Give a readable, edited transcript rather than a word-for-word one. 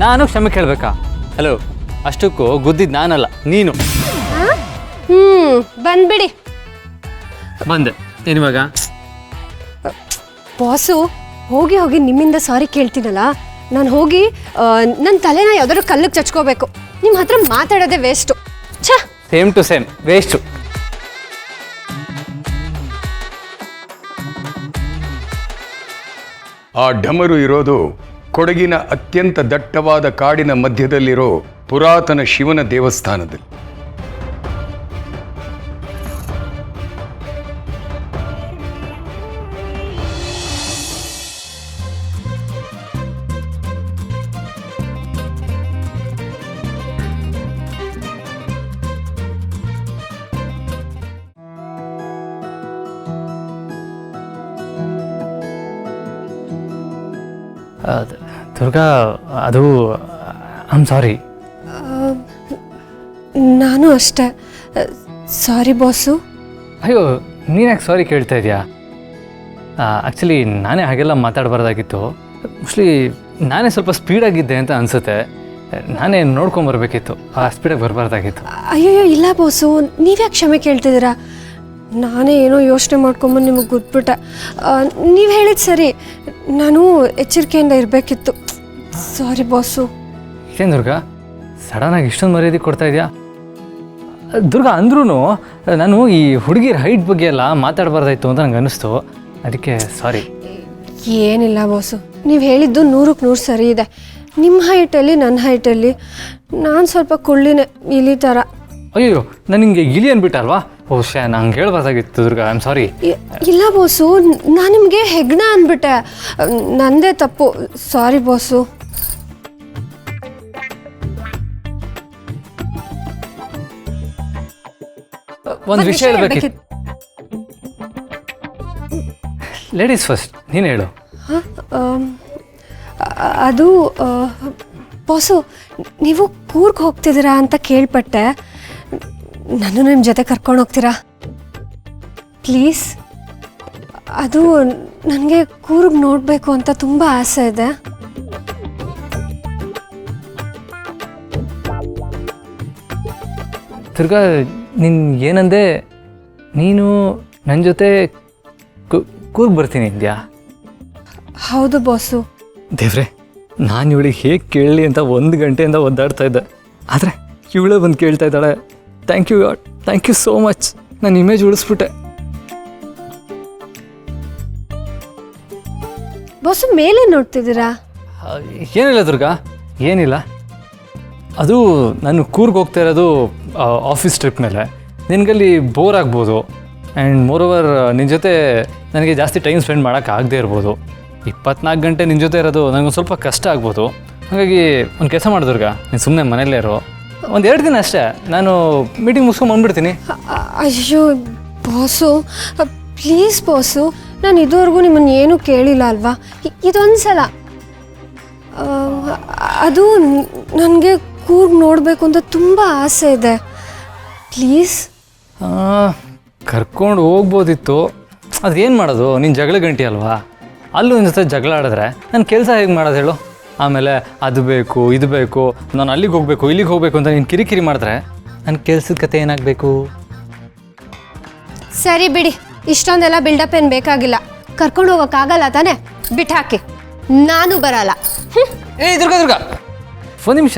ನಾನು ಕ್ಷಮೆ ಕೇಳಬೇಕಾ? ಹಲೋ, ಅಷ್ಟಕ್ಕೂ ಗುದ್ದಿದ್ದು ನಾನಲ್ಲ, ನೀನು. ಬಂದ್ಬಿಡಿ. ಬಂದೆ ಏನಿವಾಗ? ಬಾಸು, ಹೋಗಿ ಹೋಗಿ ನಿಮ್ಮಿಂದ ಸಾರಿ ಕೇಳ್ತೀನಲ್ಲ, ನಾನು ಹೋಗಿ ನನ್ನ ತಲೆನ ಯಾವ್ದಾದ್ರು ಕಲ್ಲಿಗೆ ಚಚ್ಕೋಬೇಕು. ನಿಮ್ಮ ಹತ್ರ ಮಾತಾಡೋದೇ ವೇಸ್ಟು. ಛ, ಸೇಮ್ ಟು ಸೇಮ್, ವೇಸ್ಟು. ಆ ಢಮರು ಇರೋದು ಕೊಡಗಿನ ಅತ್ಯಂತ ದಟ್ಟವಾದ ಕಾಡಿನ ಮಧ್ಯದಲ್ಲಿರೋ ಪುರಾತನ ಶಿವನ ದೇವಸ್ಥಾನದಲ್ಲಿ. ದುರ್ಗಾ, ಅದು ಐ ಆಮ್ ಸಾರಿ. ನಾನು ಅಷ್ಟೇ. ಸಾರಿ ಬಾಸು. ಅಯ್ಯೋ, ನೀನು ಯಾಕೆ ಸಾರಿ ಕೇಳ್ತಾ ಇದೆಯಾ? ಆ್ಯಕ್ಚುಲಿ ನಾನೇ ಹಾಗೆಲ್ಲ ಮಾತಾಡಬಾರ್ದಾಗಿತ್ತು. ಮೋಸ್ಟ್ಲಿ ನಾನೇ ಸ್ವಲ್ಪ ಸ್ಪೀಡಾಗಿದ್ದೆ ಅಂತ ಅನಿಸುತ್ತೆ. ನಾನೇ ನೋಡ್ಕೊಂಬರ್ಬೇಕಿತ್ತು, ಆ ಸ್ಪೀಡಾಗಿ ಬರಬಾರ್ದಾಗಿತ್ತು. ಅಯ್ಯೋ ಇಲ್ಲ ಬಾಸು, ನೀವ್ಯಾಕೆ ಕ್ಷಮೆ ಕೇಳ್ತಿದ್ದೀರಾ? ನಾನೇ ಏನೋ ಯೋಚನೆ ಮಾಡ್ಕೊಂಬಂದು ನಿಮಗೆ ಗೊತ್ಬಿಟ್ಟೆ. ನೀವು ಹೇಳಿದ್ದು ಸರಿ, ನಾನು ಎಚ್ಚರಿಕೆಯಿಂದ ಇರಬೇಕಿತ್ತು. ಸಾರಿ ಬಾಸು. ಏನು ದುರ್ಗಾ, ಸಡನ್ನಾಗಿ ಇಷ್ಟೊಂದು ಮರ್ಯಾದೆ ಕೊಡ್ತಾ ಇದೆಯಾ? ದುರ್ಗಾ, ಅಂದ್ರೂ ನಾನು ಈ ಹುಡುಗಿರ ಹೈಟ್ ಬಗ್ಗೆ ಎಲ್ಲ ಮಾತಾಡಬಾರ್ದಾಯ್ತು ಅಂತ ನಂಗೆ ಅನ್ನಿಸ್ತು, ಅದಕ್ಕೆ ಸಾರಿ. ಏನಿಲ್ಲ ಬಾಸು, ನೀವು ಹೇಳಿದ್ದು 100ಕ್ಕೆ 100 ಸರಿ ಇದೆ. ನಿಮ್ಮ ಹೈಟಲ್ಲಿ ನನ್ನ ಹೈಟಲ್ಲಿ ನಾನು ಸ್ವಲ್ಪ ಕುಳ್ಳಿನೇ, ಇಲಿ ಥರ. ಅಯ್ಯೋ, ನಾನು ನಿಮಗೆ ಗಿಲಿ ಅಂದ್ಬಿಟ್ಟಲ್ವಾ? ಓ ಶೇ, ನಂಗೆ ಹೇಳ್ಬಾರ್ದಾಗಿತ್ತು ದುರ್ಗಾ, ಐ ಆಮ್ ಸಾರಿ. ಇಲ್ಲ ಬಾಸು, ನಾನು ನಿಮಗೆ ಹೆಗ್ಣ ಅಂದ್ಬಿಟ್ಟೆ, ನಂದೇ ತಪ್ಪು. ಸಾರಿ ಬಾಸು. ಒಂದು ವಿಷಯ ಹೇಳ್ಬೇಕಿತ್ತು. ಲೇಡೀಸ್ ಫಸ್ಟ್, ನೀನು ಹೇಳು. ಅದು ಬಾಸು, ನೀವು ಕೂರ್ಗ್ ಹೋಗ್ತಿದ್ದೀರಾ ಅಂತ ಕೇಳ್ಪಟ್ಟೆ. ನಾನು ನಿಮ್ಮ ಜೊತೆ ಕರ್ಕೊಂಡು ಹೋಗ್ತೀರಾ ಪ್ಲೀಸ್? ಅದು ನನಗೆ ಕೂರ್ಗ್ ನೋಡಬೇಕು ಅಂತ ತುಂಬ ಆಸೆ ಇದೆ. ದುರ್ಗಾ, ನೀನು ಏನಂದೆ? ನೀನು ನನ್ನ ಜೊತೆ ಕೂರ್ಗ್ ಬರ್ತೀನಿ ಅಂದ್ಯಾ? ಹೌದು ಬಾಸು. ದೇವ್ರೆ, ನಾನು ಇವಳಿಗೆ ಹೇಗೆ ಕೇಳಲಿ ಅಂತ 1 ಗಂಟೆಯಿಂದ ಒದ್ದಾಡ್ತಾ ಇದ್ದೆ, ಆದರೆ ಇವಳೇ ಬಂದು ಕೇಳ್ತಾ ಇದ್ದಾಳೆ. Thank you God, thank you so much. ನನ್ನ ಇಮೇಜ್ ಉಳಿಸ್ಬಿಟ್ಟೆ. ಬಾಸು, ಮೇಲೆ ನೋಡ್ತಿದ್ದೀರಾ? ಏನಿಲ್ಲ ದುರ್ಗಾ, ಏನಿಲ್ಲ. ಅದು ನಾನು ಕೂರ್ಗ್ ಹೋಗ್ತಾ ಇರೋದು ಆಫೀಸ್ ಟ್ರಿಪ್ ಮೇಲೆ. ನಿನಗಲ್ಲಿ ಬೋರ್ ಆಗ್ಬೋದು, ಆ್ಯಂಡ್ ಮೋರೋವರ್ ನಿನ್ನ ಜೊತೆ ನನಗೆ ಜಾಸ್ತಿ ಟೈಮ್ ಸ್ಪೆಂಡ್ ಮಾಡೋಕ್ಕಾಗದೇ ಇರ್ಬೋದು. 24 ಗಂಟೆ ನಿನ್ನ ಜೊತೆ ಇರೋದು ನನಗೊಂದು ಸ್ವಲ್ಪ ಕಷ್ಟ ಆಗ್ಬೋದು. ಹಾಗಾಗಿ ಒಂದು ಕೆಲಸ ಮಾಡು ದುರ್ಗಾ, ನೀನು ಸುಮ್ಮನೆ ಮನೇಲೇ ಇರೋ. 1-2 ದಿನ ಅಷ್ಟೇ, ನಾನು ಮೀಟಿಂಗ್ ಮುಗಿಸ್ಕೊಂಡು ಬಂದ್ಬಿಡ್ತೀನಿ. ಅಯ್ಯೋ ಬಾಸು, ಪ್ಲೀಸ್ ಬಾಸು, ನಾನು ಇದುವರೆಗೂ ನಿಮ್ಮನ್ನು ಏನೂ ಕೇಳಿಲ್ಲ ಅಲ್ವಾ? ಇದೊಂದು ಸಲ. ಅದು ನನಗೆ ಕೂರ್ಗ್ ನೋಡಬೇಕು ಅಂತ ತುಂಬ ಆಸೆ ಇದೆ. ಪ್ಲೀಸ್ ಕರ್ಕೊಂಡು ಹೋಗ್ಬೋದಿತ್ತು, ಅದೇನು ಮಾಡೋದು? ನೀನು ಜಗಳ ಗಂಟಿ ಅಲ್ವಾ? ಅಲ್ಲೂ ನಿನ್ನ ಜೊತೆ ಜಗಳ ಆಡಿದ್ರೆ ನನ್ನ ಕೆಲಸ ಹೇಗೆ ಮಾಡೋದು ಹೇಳು? ಆಮೇಲೆ ಅದು ಬೇಕು ಇದು ಬೇಕು, ನಾನು ಅಲ್ಲಿಗೆ ಹೋಗಬೇಕು ಇಲ್ಲಿಗೆ ಹೋಗಬೇಕು ಅಂತ ನೀನು ಕಿರಿಕಿರಿ ಮಾಡಿದ್ರೆ ನನ್ನ ಕೆಲಸದ ಕತೆ ಏನಾಗಬೇಕು? ಸರಿ ಬಿಡಿ, ಇಷ್ಟೊಂದೆಲ್ಲ ಬಿಲ್ಡಪ್ ಏನು ಬೇಕಾಗಿಲ್ಲ. ಕರ್ಕೊಂಡು ಹೋಗೋಕ್ಕಾಗಲ್ಲ ತಾನೇ? ಬಿಟ್ಟು ಹಾಕಿ, ನಾನು ಬರಲ್ಲ. ಏ ದುರ್ಗಾ, 1 ನಿಮಿಷ.